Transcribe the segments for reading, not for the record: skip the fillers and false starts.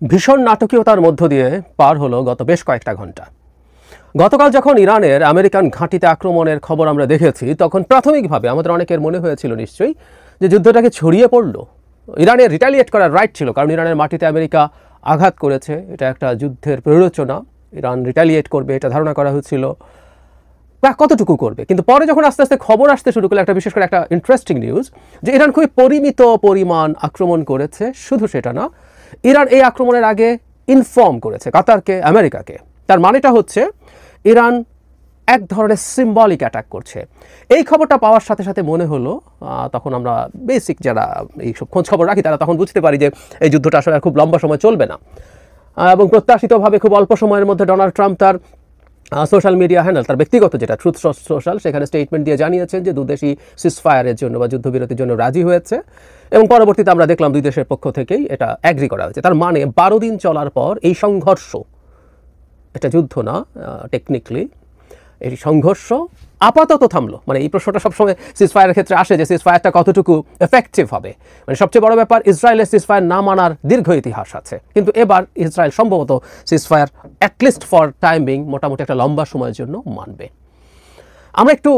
ভীষণ নাটকীয়তার মধ্য দিয়ে পার হলো গত বেশ কয়েকটা ঘন্টা। গতকাল যখন ইরানের আমেরিকান ঘাঁটিতে আক্রমণের খবর আমরা দেখেছি, তখন প্রাথমিকভাবে আমাদের অনেকের মনে হয়েছিল নিশ্চয়ই যে যুদ্ধটাকে ছড়িয়ে পড়লো। ইরানের রিটালিয়েট করার রাইট ছিল, কারণ ইরানের মাটিতে আমেরিকা আঘাত করেছে, এটা একটা যুদ্ধের প্ররোচনা। ইরান রিটালিয়েট করবে এটা ধারণা করা হচ্ছিল, বা কতটুকু করবে। কিন্তু পরে যখন আস্তে আস্তে খবর আসতে শুরু করলো, একটা বিশেষ করে একটা ইন্টারেস্টিং নিউজ যে ইরান খুবই পরিমিত পরিমাণ আক্রমণ করেছে। শুধু সেটা না, ইরান এই আক্রমণের আগে ইনফর্ম করেছে কাতারকে, আমেরিকাকে। তার মানেটা হচ্ছে ইরান এক ধরনের সিম্বলিক অ্যাটাক করছে। এই খবরটা পাওয়ার সাথে সাথে মনে হলো, তখন আমরা বেসিক যারা এইসব খোঁজ খবর রাখি তারা তখন বুঝতে পারি যে এই যুদ্ধটা আসলে খুব লম্বা সময় চলবে না, এবং প্রত্যাশিতভাবে খুব অল্প সময়ের মধ্যে ডোনাল্ড ট্রাম্প তার সোশ্যাল মিডিয়া হ্যান্ডেল, তার ব্যক্তিগত যেটা ট্রুথ সোশ্যাল, সেখানে স্টেটমেন্ট দিয়ে জানিয়েছেন যে দুদেশই সিজফায়ারের জন্য বা যুদ্ধবিরতির জন্য রাজি হয়েছে, এবং পরবর্তীতে আমরা দেখলাম দুই দেশের পক্ষ থেকেই এটা অ্যাগ্রি করা হয়েছে। তার মানে 12 দিন চলার পর এই সংঘর্ষ, এটা যুদ্ধ না টেকনিক্যালি, এই সংঘর্ষ আপাতত থামলো। মানে এই প্রশ্নটা সবসময় সিজফায়ারের ক্ষেত্রে আসে যে সিজফায়ারটা কতটুকু এফেক্টিভ হবে। মানে সবচেয়ে বড় ব্যাপার, ইসরায়েলের সিজফায়ার না মানার দীর্ঘ ইতিহাস আছে, কিন্তু এবার ইসরায়েল সম্ভবত সিজফায়ার অ্যাটলিস্ট ফর টাইমিং মোটামুটি একটা লম্বা সময়ের জন্য মানবে। আমরা একটু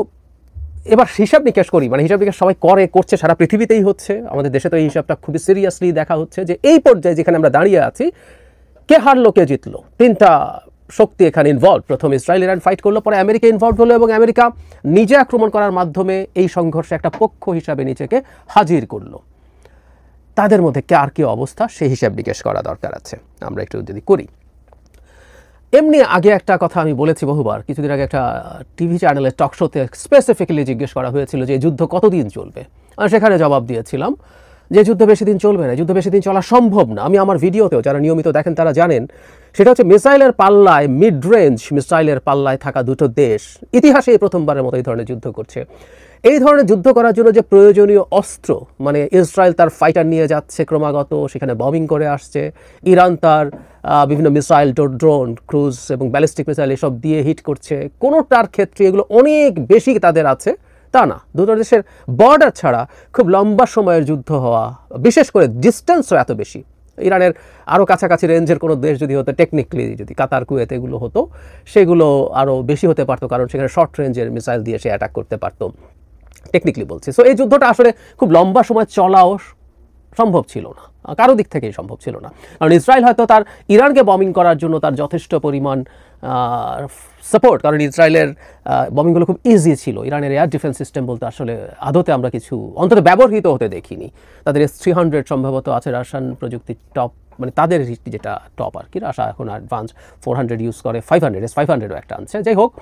এবার হিসাব নিকাশ করি। মানে হিসাব নিকাশ সবাই করছে, সারা পৃথিবীতেই হচ্ছে, আমাদের দেশে তো এই হিসাবটা খুবই সিরিয়াসলি দেখা হচ্ছে যে এই পর্যায়ে যেখানে আমরা দাঁড়িয়ে আছি, কে হারলো কে জিতলো, তিনটা শক্তি এখানে ইনভলভ। প্রথম ইসরায়েল ইরান ফাইট করলো, পরে আমেরিকা ইনভলভ হলো, এবং আমেরিকা নিজে আক্রমণ করার মাধ্যমে এই সংঘর্ষে একটা পক্ষ হিসাবে নিজেকে হাজির করলো। তাদের মধ্যে কার কি অবস্থা সেই হিসাব নিকাশ করা দরকার আছে। আমরা একটু যদি করি, এমনি আগে একটা কথা আমি বলেছি বহুবার, কিছুদিন আগে একটা টিভি চ্যানেলের টক শোতে স্পেসিফিক্যালি জিজ্ঞেস করা হয়েছিল যে যুদ্ধ কতদিন চলবে। আমি সেখানে জবাব দিয়েছিলাম যে যুদ্ধ বেশি দিন চলবে না, যুদ্ধ বেশি দিন চলা সম্ভব না। আমি আমার ভিডিওতেও, যারা নিয়মিত দেখেন তারা জানেন, সেটা হচ্ছে মিসাইলের পাল্লায়, মিড রেঞ্জ মিসাইলের পাল্লায় থাকা দুটো দেশ ইতিহাসে এই প্রথমবারের মতো এই ধরনের যুদ্ধ করছে। এই ধরনের যুদ্ধ করার জন্য যে প্রয়োজনীয় অস্ত্র, মানে ইসরায়েল তার ফাইটার নিয়ে যাচ্ছে ক্রমাগত, সেখানে বমিং করে আসছে, ইরান তার বিভিন্ন মিসাইল, ড্রোন, ক্রুজ এবং ব্যালিস্টিক মিসাইল এসব দিয়ে হিট করছে, কোনোটার ক্ষেত্রে এগুলো অনেক বেশি তাদের আছে তা না। দুটো দেশের বর্ডার ছাড়া খুব লম্বা সময়ের যুদ্ধ হওয়া, বিশেষ করে ডিস্টেন্সও এত বেশি। ইরানের আরও কাছাকাছি রেঞ্জের কোনো দেশ যদি হতো, টেকনিক্যালি যদি কাতার, কুয়েত এগুলো হতো, সেগুলো আরও বেশি হতে পারতো, কারণ সেখানে শর্ট রেঞ্জের মিসাইল দিয়ে সে অ্যাটাক করতে পারতো, টেকনিক্যালি বলছি। সো এই যুদ্ধটা আসলে খুব লম্বা সময় চলাও সম্ভব ছিল না, কারো দিক থেকেই সম্ভব ছিল না। কারণ ইসরায়েল হয়তো তার ইরানকে বমিং করার জন্য তার যথেষ্ট পরিমাণ সাপোর্ট, কারণ ইসরায়েলের বমিংগুলো খুব ইজি ছিল। ইরানের এয়ার ডিফেন্স সিস্টেম বলতে আসলে আদতে আমরা কিছু অন্তত ব্যবহৃত হতে দেখিনি। তাদের S-300 সম্ভবত আছে, রাশিয়ান প্রযুক্তির টপ, মানে তাদের যেটা টপ আর কি। রাশিয়া এখন অ্যাডভান্স 400 ইউজ করে, 500 S-500ও একটা আনছে। যাই হোক,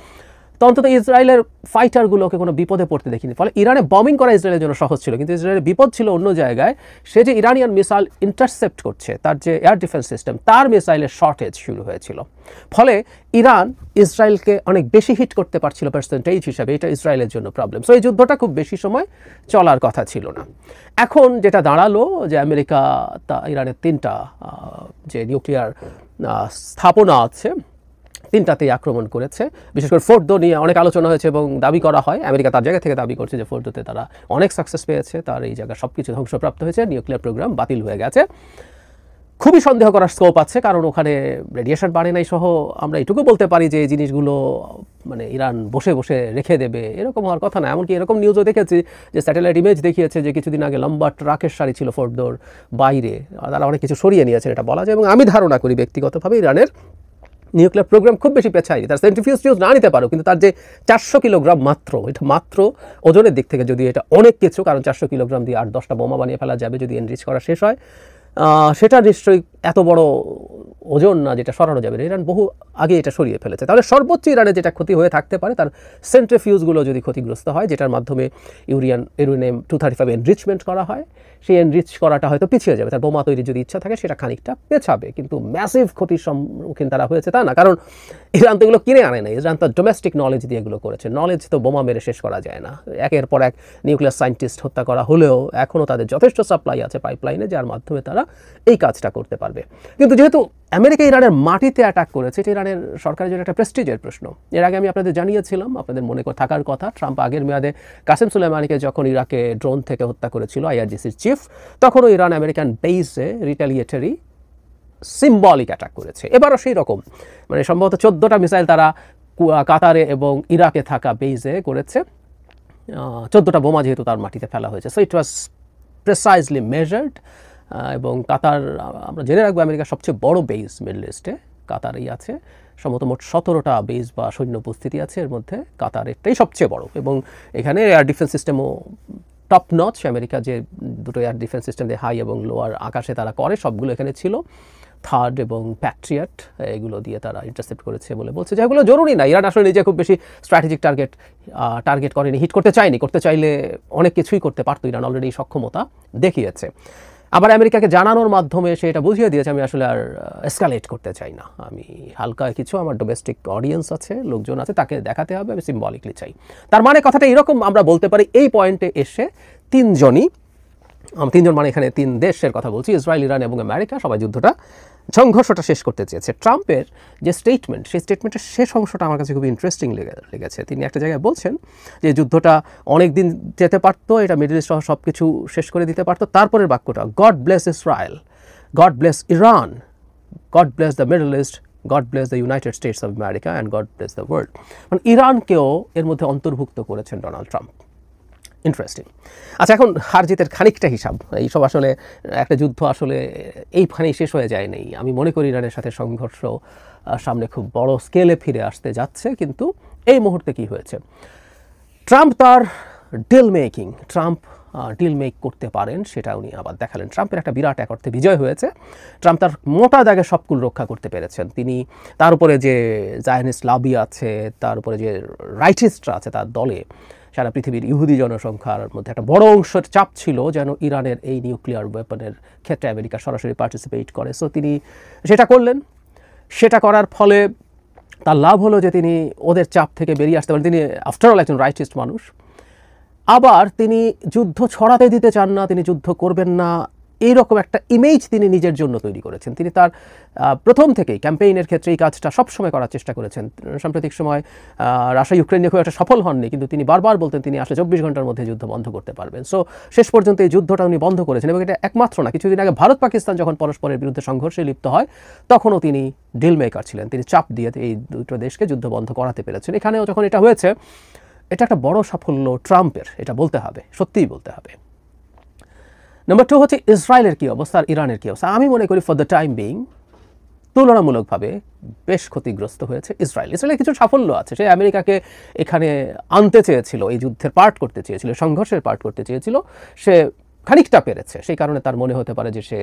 তো অন্তত ইসরায়েলের ফাইটারগুলোকে কোনো বিপদে পড়তে দেখিনি। ফলে ইরানে বমিং করা ইসরায়েলের জন্য সহজ ছিল, কিন্তু ইসরায়েলের বিপদ ছিল অন্য জায়গায়। সে যে ইরানিয়ান মিসাইল ইন্টারসেপ্ট করছে, তার যে এয়ার ডিফেন্স সিস্টেম, তার মিসাইলের শর্টেজ শুরু হয়েছিল। ফলে ইরান ইসরায়েলকে অনেক বেশি হিট করতে পারছিল পার্সেন্টেজ হিসাবে, এটা ইসরায়েলের জন্য প্রবলেম। সো এই যুদ্ধটা খুব বেশি সময় চলার কথা ছিল না। এখন যেটা দাঁড়ালো যে আমেরিকা ইরানের 3টা যে নিউক্লিয়ার স্থাপনা আছে, 3টাতেই আক্রমণ করেছে। বিশেষ করে ফোর্দো নিয়ে অনেক আলোচনা হয়েছে, এবং দাবি করা হয়, আমেরিকা তার জায়গা থেকে দাবি করছে যে ফোর্দোতে তারা অনেক সাকসেস পেয়েছে, তার এই জায়গা সব কিছু ধ্বংসপ্রাপ্ত হয়েছে, নিউক্লিয়ার প্রোগ্রাম বাতিল হয়ে গেছে। খুবই সন্দেহ করার স্কোপ আছে, কারণ ওখানে রেডিয়েশন বাড়ে নাই সহ। আমরা এটুকু বলতে পারি যে এই জিনিসগুলো মানে ইরান বসে বসে রেখে দেবে এরকম হওয়ার কথা না। এমনকি এরকম নিউজও দেখেছি যে স্যাটেলাইট ইমেজ দেখিয়েছে যে কিছুদিন আগে লম্বা ট্রাকের সারি ছিল ফোর্দোর বাইরে, তারা অনেক কিছু সরিয়ে নিয়েছেন এটা বলা যায়। এবং আমি ধারণা করি ব্যক্তিগতভাবে ইরানের নিউক্লিয়ার প্রোগ্রাম খুব বেশি পেছায়নি। তার সেন্ট্রিফিউজ নিউজ না নিতে পারো, কিন্তু তার যে 400 কিলোগ্রাম মাত্র, এটা মাত্র ওজনের দিক থেকে যদি এটা অনেক কিছু, কারণ 400 কিলোগ্রাম দিয়ে 8-10টা বোমা বানিয়ে ফেলা যাবে যদি এনরিচ করা শেষ হয়, সেটা নিশ্চয়ই এত বড় ওজন না যেটা সরানো যাবে। ইরান বহু আগে এটা সরিয়ে ফেলেছে। তাহলে সর্বোচ্চ ইরানের যেটা ক্ষতি হয়ে থাকতে পারে, তার সেন্ট্রিফিউজগুলো যদি ক্ষতিগ্রস্ত হয়, যেটার মাধ্যমে ইউরেনিয়াম 235 এনরিচমেন্ট করা হয়, সেই এনরিচ করাটা হয়তো পিছিয়ে যাবে। তার বোমা তৈরির যদি ইচ্ছা থাকে সেটা খানিকটা পেছাবে, কিন্তু ম্যাসিভ ক্ষতির সম্মুখীন তারা হয়েছে তা না। কারণ ইরান তো এগুলো কিনে আনে না, ইরান তো ডোমেস্টিক নলেজ দিয়ে এগুলো করেছে। নলেজ তো বোমা মেরে শেষ করা যায় না। একের পর এক নিউক্লিয়ার সায়েন্টিস্ট হত্যা করা হলেও এখনও তাদের যথেষ্ট সাপ্লাই আছে পাইপলাইনে, যার মাধ্যমে তারা এই কাজটা করতে পারবে। কিন্তু যেহেতু আমেরিকা ইরানের মাটিতে অ্যাটাক করেছে, এটা ইরানের সরকারের জন্য একটা প্রেস্টিজের প্রশ্ন। এর আগে আমি আপনাদের জানিয়েছিলাম, আপনাদের মনে থাকার কথা, ট্রাম্প আগের মেয়াদে কাসেম সুলেমানিকে যখন ইরাকে ড্রোন থেকে হত্যা করেছিল, IRGCর চিফ, তখনও ইরান আমেরিকান বেইসে রিটালিয়েটারি সিম্বলিক অ্যাটাক করেছে। এবারও সেই রকম, মানে সম্ভবত 14টা মিসাইল তারা কাতারে এবং ইরাকে থাকা বেইজে করেছে। 14টা বোমা যেহেতু তার মাটিতে ফেলা হয়েছে, so it was precisely measured. এবং কাতার, আমরা জেনে রাখবো, আমেরিকার সবচেয়ে বড় বেইজ মিডল ইস্টে কাতারেই আছে। সম্ভবত মোট 17টা বেইজ বা সৈন্য উপস্থিতি আছে, এর মধ্যে কাতার একটাই সবচেয়ে বড়। এবং এখানে এয়ার ডিফেন্স সিস্টেমও টপ নচ। আমেরিকা যে দুটো এয়ার ডিফেন্স সিস্টেম দিয়ে হাই এবং লোয়ার আকাশে তারা করে, সবগুলো এখানে ছিল। থার্ড এবং প্যাট্রিয়ট, এগুলো দিয়ে তারা ইন্টারসেপ্ট করেছে বলে বলছে, যেগুলো জরুরি না। ইরান আসলে নিজে খুব বেশি স্ট্র্যাটেজিক টার্গেট করেনি, হিট করতে চায়নি। করতে চাইলে অনেক কিছুই করতে পারতো, ইরান অলরেডি সক্ষমতা দেখিয়েছে। আবার আমেরিকাকে জানানোর মাধ্যমে সে এটা বুঝিয়ে দিয়েছে, আমি আসলে আর এসকালেট করতে চাই না, আমি হালকা কিছু, আমার ডোমেস্টিক অডিয়েন্স আছে, লোকজন আছে, তাকে দেখাতে হবে, আমি সিম্বলিকলি চাই। তার মানে কথাটা এরকম আমরা বলতে পারি, এই পয়েন্টে এসে তিনজন মানে এখানে 3 দেশের কথা বলছি, ইসরায়েল, ইরান এবং আমেরিকা, সবাই সংঘর্ষটা শেষ করতে চেয়েছে। ট্রাম্পের যে স্টেটমেন্ট, সেই স্টেটমেন্টের শেষ অংশটা আমার কাছে খুবই ইন্টারেস্টিং লেগেছে। তিনি একটা জায়গায় বলছেন যে যুদ্ধটা অনেক দিন যেতে পারতো, এটা মিডল ইস্ট সহ সব কিছু শেষ করে দিতে পারতো। তারপরের বাক্যটা, god bless Israel, god bless Iran, god bless the middle east, god bless the United states of America and god bless the world. মানে ইরানকেও এর মধ্যে অন্তর্ভুক্ত করেছেন ডোনাল্ড ট্রাম্প। ইন্টারেস্টিং। আচ্ছা, এখন হার জিতের খানিকটা হিসাব। এইসব আসলে একটা যুদ্ধ আসলে এইখানেই শেষ হয়ে যায়নি। আমি মনে করি ইরানের সাথে সংঘর্ষ সামনে খুব বড় স্কেলে ফিরে আসতে যাচ্ছে। কিন্তু এই মুহূর্তে কি হয়েছে, ট্রাম্প তার ডিল মেক করতে পারেন, সেটা উনি আবার দেখালেন। ট্রাম্পের একটা বিরাট এক অর্থে বিজয় হয়েছে। ট্রাম্প তার মোটা দাগে সবকুল রক্ষা করতে পেরেছেন। তিনি তার উপরে যে জায়নিস্ট লবি আছে, তার উপরে যে রাইটিস্টরা আছে তার দলে, সারা পৃথিবীর ইহুদি জনসংখ্যার মধ্যে একটা বড় অংশের চাপ ছিল যেন ইরানের এই নিউক্লিয়ার ওয়েপনের ক্ষেত্রে আমেরিকা সরাসরি পার্টিসিপেট করে। সো তিনি সেটা করলেন। সেটা করার ফলে তার লাভ হলো যে তিনি ওদের চাপ থেকে বেরিয়ে আসতে পারেন। তিনি আফটারঅল একজন রাইটিস্ট মানুষ। আবার তিনি যুদ্ধ ছড়াতে দিতে চান না, তিনি যুদ্ধ করবেন না, এইরকম একটা ইমেজ তিনি নিজের জন্য তৈরি করেছেন। তিনি তার প্রথম থেকেই ক্যাম্পেইনের ক্ষেত্রে এই কাজটা সবসময় করার চেষ্টা করেছেন। সাম্প্রতিক সময় রাশিয়া ইউক্রেন নিয়ে খুব একটা সফল হননি, কিন্তু তিনি বারবার বলতেন তিনি আসলে 24 ঘন্টার মধ্যে যুদ্ধ বন্ধ করতে পারবেন। সো শেষ পর্যন্ত এই যুদ্ধটা উনি বন্ধ করেছেন। এবং এটা একমাত্র না, কিছুদিন আগে ভারত পাকিস্তান যখন পরস্পরের বিরুদ্ধে সংঘর্ষে লিপ্ত হয়, তখনও তিনি ডিল মেকার ছিলেন। তিনি চাপ দিয়ে এই দুটো দেশকে যুদ্ধ বন্ধ করাতে পেরেছেন। এখানেও যখন এটা হয়েছে, এটা একটা বড় সাফল্য ট্রাম্পের, এটা বলতে হবে, সত্যিই বলতে হবে। নাম্বার 2 হচ্ছে ইসরায়েলের কী অবস্থা আর ইরানের কী অবস্থা। আমি মনে করি ফর দ্য টাইম বিং তুলনামূলকভাবে বেশ ক্ষতিগ্রস্ত হয়েছে ইসরায়েল। ইসরায়েলের কিছু সাফল্য আছে। সে আমেরিকাকে এখানে আনতে চেয়েছিল, এই যুদ্ধের পার্ট করতে চেয়েছিল, সংঘর্ষের পার্ট করতে চেয়েছিল, সে খানিকটা পেরেছে। সেই কারণে তার মনে হতে পারে যে সে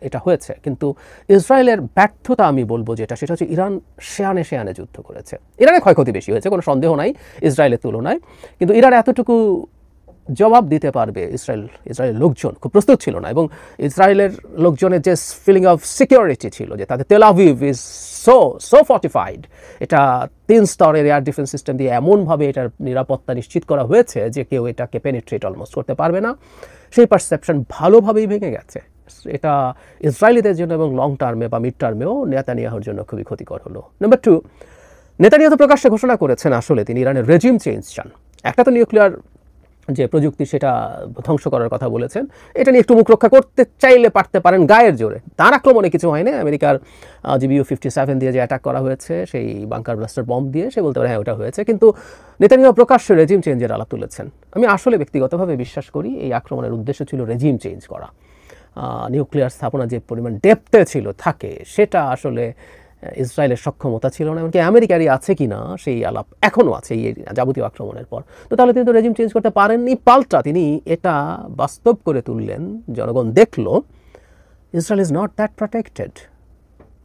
এটা হয়েছে। কিন্তু ইসরায়েলের ব্যর্থতা আমি বলবো যেটা, সেটা হচ্ছে ইরান শেয়ানে যুদ্ধ করেছে। ইরানের ক্ষয়ক্ষতি বেশি হয়েছে, কোনো সন্দেহ নাই ইসরায়েলের তুলনায়। কিন্তু ইরান এতটুকু জবাব দিতে পারবে ইসরায়েলের লোকজন খুব প্রস্তুত ছিল না। এবং ইসরায়েলের লোকজনের যে ফিলিং অফ সিকিউরিটি ছিল, যে তাদের Tel Aviv is so fortified, এটা 3 স্তরের এয়ার ডিফেন্স সিস্টেম দিয়ে এমনভাবে এটার নিরাপত্তা নিশ্চিত করা হয়েছে যে কেউ এটাকে পেনিট্রেট অলমোস্ট করতে পারবে না, সেই পারসেপশন ভালোভাবেই ভেঙে গেছে। এটা ইসরায়েলিদের জন্য এবং লং টার্মে বা মিড টার্মেও নেতানিয়াহুর জন্য খুবই ক্ষতিকর হলো। নাম্বার 2, নেতানিয়াহু তো প্রকাশ্যে ঘোষণা করেছেন আসলে তিনি ইরানের রেজিম চেঞ্জ চান। একটা তো নিউক্লিয়ার যে প্রযুক্তি সেটা ধ্বংস করার কথা বলেছেন, এটা নিয়ে একটু মুখ রক্ষা করতে চাইলে পারতে পারেন গায়ের জোরে। তার আক্রমণে কিছু হয়নি। আমেরিকার GBU-57 দিয়ে যে অ্যাটাক করা হয়েছে, সেই বাংকার ব্লাস্টার বম্ব দিয়ে, সে বলতে পারে হ্যাঁ ওটা হয়েছে। কিন্তু নেতানিয়াহু প্রকাশ্যে রেজিম চেঞ্জের আলাপ তুলেছেন। আমি আসলে ব্যক্তিগতভাবে বিশ্বাস করি এই আক্রমণের উদ্দেশ্য ছিল রেজিম চেঞ্জ করা। নিউক্লিয়ার স্থাপনা যে পরিমাণ ডেপথে থাকে, সেটা আসলে ইসরায়েলের সক্ষমতা ছিল না। এমনকি আমেরিকারই আছে কি না সেই আলাপ এখনও আছে এই যাবতীয় আক্রমণের পর। তো তাহলে তিনি তো রেজিম চেঞ্জ করতে পারেননি, পাল্টা তিনি এটা বাস্তব করে তুললেন। জনগণ দেখল Israel is not that protected.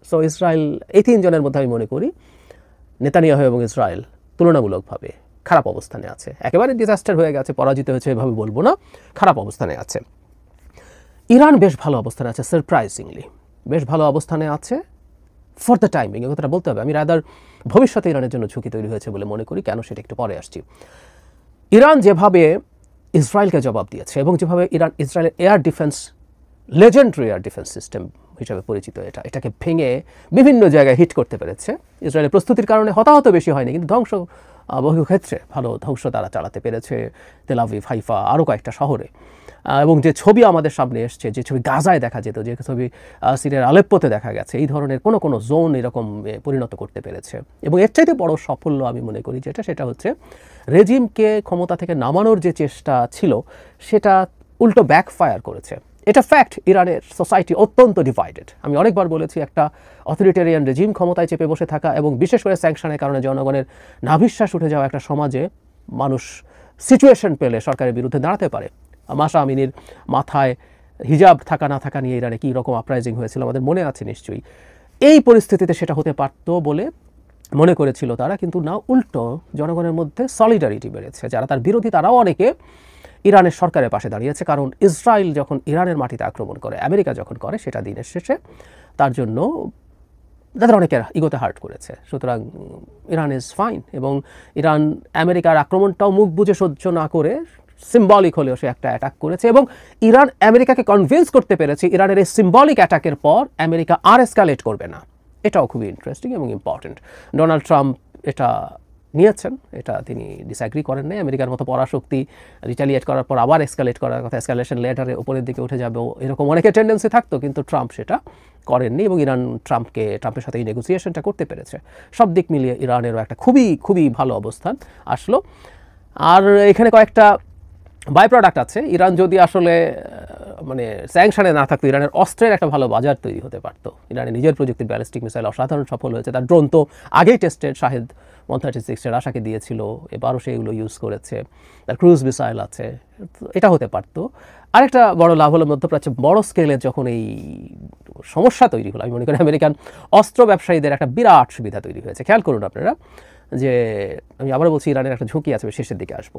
So Israel, এই 3 জনের মধ্যে আমি মনে করি নেতানিয়াহু এবং ইসরায়েল তুলনামূলকভাবে খারাপ অবস্থানে আছে। একেবারে ডিজাস্টার হয়ে গেছে, পরাজিত হয়েছে এভাবে বলবো না, খারাপ অবস্থানে আছে। ইরান বেশ ভালো অবস্থানে আছে, সারপ্রাইজিংলি বেশ ভালো অবস্থানে আছে ফর দ্য টাইমিং। এই কথাটা বলতে হবে। আমি রাদার ভবিষ্যতে ইরানের জন্য ঝুঁকি তৈরি হয়েছে বলে মনে করি। কেন, সেটা একটু পরে আসছি। ইরান যেভাবে ইসরায়েলকে জবাব দিয়েছে এবং যেভাবে ইসরায়েলের air defence, legendary air defence system হিসাবে পরিচিত, এটাকে ভেঙে বিভিন্ন জায়গায় হিট করতে পেরেছে। ইসরায়েলের প্রস্তুতির কারণে হতাহত বেশি হয়নি, কিন্তু ধ্বংস বহু ক্ষেত্রে ভালো ধ্বংস তারা চালাতে পেরেছে, তেল আভিভ, হাইফা, আরও কয়েকটা শহরে। এবং যে ছবি আমাদের সামনে এসছে, যে ছবি গাজায় দেখা যেত, যে ছবি সিরিয়ার আলেপ্পোতে দেখা গেছে, এই ধরনের কোনো জোন এরকম পরিণত করতে পেরেছে। এবং এর চাইতে বড় সাফল্য আমি মনে করি সেটা হচ্ছে রেজিমকে ক্ষমতা থেকে নামানোর যে চেষ্টা ছিল সেটা উল্টো ব্যাকফায়ার করেছে। এটা ফ্যাক্ট, ইরানের সোসাইটি অত্যন্ত ডিভাইডেড। আমি অনেকবার বলেছি, একটা অথরিটেরিয়ান রেজিম ক্ষমতায় চেপে বসে থাকা এবং বিশেষ করে স্যাংশনের কারণে জনগণের নাভিশ্বাস উঠে যাওয়া একটা সমাজে মানুষ সিচুয়েশন পেলে সরকারের বিরুদ্ধে দাঁড়াতে পারে। মাসা আমিনীর মাথায় হিজাব থাকা না থাকা নিয়ে ইরানে কী রকম আপরাইজিং হয়েছিল আমাদের মনে আছে নিশ্চয়ই। এই পরিস্থিতিতে সেটা হতে পারত বলে মনে করেছিল তারা, কিন্তু না, উল্টো জনগণের মধ্যে সলিডারিটি বেড়েছে। যারা তার বিরোধী তারাও অনেকে ইরানের সরকারের পাশে দাঁড়িয়েছে, কারণ ইসরায়েল যখন ইরানের মাটিতে আক্রমণ করে, আমেরিকা যখন করে, সেটা দিনের শেষে তার জন্য তাদের অনেকের ইগোতে হার্ট করেছে। সুতরাং ইরান ইজ ফাইন, এবং ইরান আমেরিকার আক্রমণটাও মুখ বুঝে সহ্য না করে সিম্বলিক হলেও সে একটা অ্যাটাক করেছে, এবং ইরান আমেরিকাকে কনভিন্স করতে পেরেছে ইরানের এই সিম্বলিক অ্যাটাকের পর আমেরিকা আর এসকালেট করবে না। এটাও খুবই ইন্টারেস্টিং এবং ইম্পর্টেন্ট। ডোনাল্ড ট্রাম্প এটা নিয়েছেন, এটা তিনি ডিসঅ্যাগ্রি করেন নাই। আমেরিকার মতো পরাশক্তি রিটালিয়েট করার পর আবার এসকালেট করার কথা, এসকালেশন লেটারে উপরের দিকে উঠে যাবে, এরকম অনেকের টেন্ডেন্সি থাকতো, কিন্তু ট্রাম্প সেটা করেননি, এবং ইরান ট্রাম্পের সাথে এই নেগোসিয়েশনটা করতে পেরেছে। সব দিক মিলিয়ে ইরানেরও একটা খুবই খুবই ভালো অবস্থান আসলো। আর এখানে কয়েকটা বাই প্রোডাক্ট আছে। ইরান যদি আসলে মানে স্যাংশনে না থাকতো, ইরানের অস্ত্রের একটা ভালো বাজার তৈরি হতে পারত। ইরানের নিজের প্রযুক্তির ব্যালিস্টিক মিসাইল অসাধারণ সফল হয়েছে, তার ড্রোন তো আগেই টেস্টেড, শাহেদ 136 রাশাকে দিয়েছিল, এবারও সেগুলো ইউজ করেছে, তার ক্রুজ মিসাইল আছে, এটা হতে পারত। আরেকটা বড় লাভ হলো মধ্যপ্রাচ্যে বড় স্কেলে যখন এই সমস্যা তৈরি হলো, আমি মনে করি আমেরিকান অস্ত্র ব্যবসায়ীদের একটা বিরাট সুবিধা তৈরি হয়েছে। খেয়াল করুন আপনারা, যে আমি আবার বলছি, ইরানের একটা ঝুঁকি আছে, শেষের দিকে আসবো।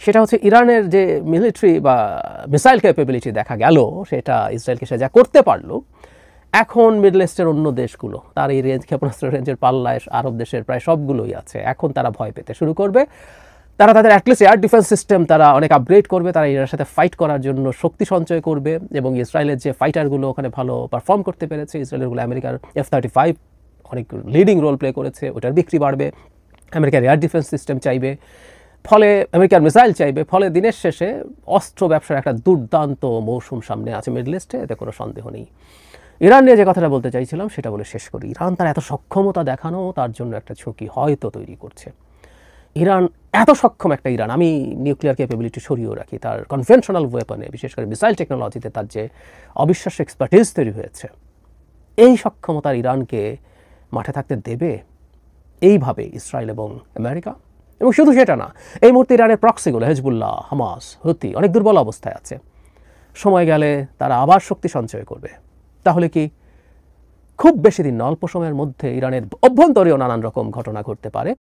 সেটা হচ্ছে ইরানের যে মিলিটারি বা মিসাইল ক্যাপাবিলিটি দেখা গেল, সেটা ইসরায়েলকে সে যা করতে পারলো, এখন মিডল ইস্টের অন্য দেশগুলো তার এই রেঞ্জ, ক্ষেপণাস্ত্র রেঞ্জের পাল্লায় আরব দেশের প্রায় সবগুলোই আছে। এখন তারা ভয় পেতে শুরু করবে, তারা তাদের অ্যাটলিস্ট এয়ার ডিফেন্স সিস্টেম তারা অনেক আপগ্রেড করবে, তারা ইরানের সাথে ফাইট করার জন্য শক্তি সঞ্চয় করবে, এবং ইসরায়েলের যে ফাইটারগুলো ওখানে ভালো পারফর্ম করতে পেরেছে, ইসরায়েলেরগুলো আমেরিকার F-35 অনেক লিডিং রোল প্লে করেছে, ওটার বিক্রি বাড়বে, আমেরিকার এয়ার ডিফেন্স সিস্টেম চাইবে, ফলে আমেরিকার মিসাইল চাইবে, ফলে দিনের শেষে অস্ত্র ব্যবসার একটা দুর্দান্ত মৌসুম সামনে আছে মিডল ইস্টে, এতে কোনো সন্দেহ নেই। ইরান নিয়ে যে কথাটা বলতে চাইছিলাম সেটা বলে শেষ করি। ইরান তার এত সক্ষমতা দেখানো তার জন্য একটা ঝুঁকি হয়তো তৈরি করছে। ইরান এত সক্ষম একটা ইরান, আমি নিউক্লিয়ার ক্যাপাবিলিটি সরিয়েও রাখি, তার কনভেনশনাল ওয়েপনে, বিশেষ করে মিসাইল টেকনোলজিতে তার যে অবিশ্বাস্য এক্সপার্টিজ তৈরি হয়েছে, এই সক্ষমতার ইরানকে মাঠে থাকতে দেবে এইভাবে ইসরায়েল এবং আমেরিকা? এবং শুধু সেটা না, এই মুহূর্তে ইরানের প্রক্সিগুলো হেজবুল্লাহ, হামাস, হুতি অনেক দুর্বল অবস্থায় আছে। সময় গেলে তারা আবার শক্তি সঞ্চয় করবে। তাহলে কি খুব বেশি দিন না, অল্প সময়ের মধ্যে ইরানের অভ্যন্তরীয় নানান রকম ঘটনা ঘটতে পারে।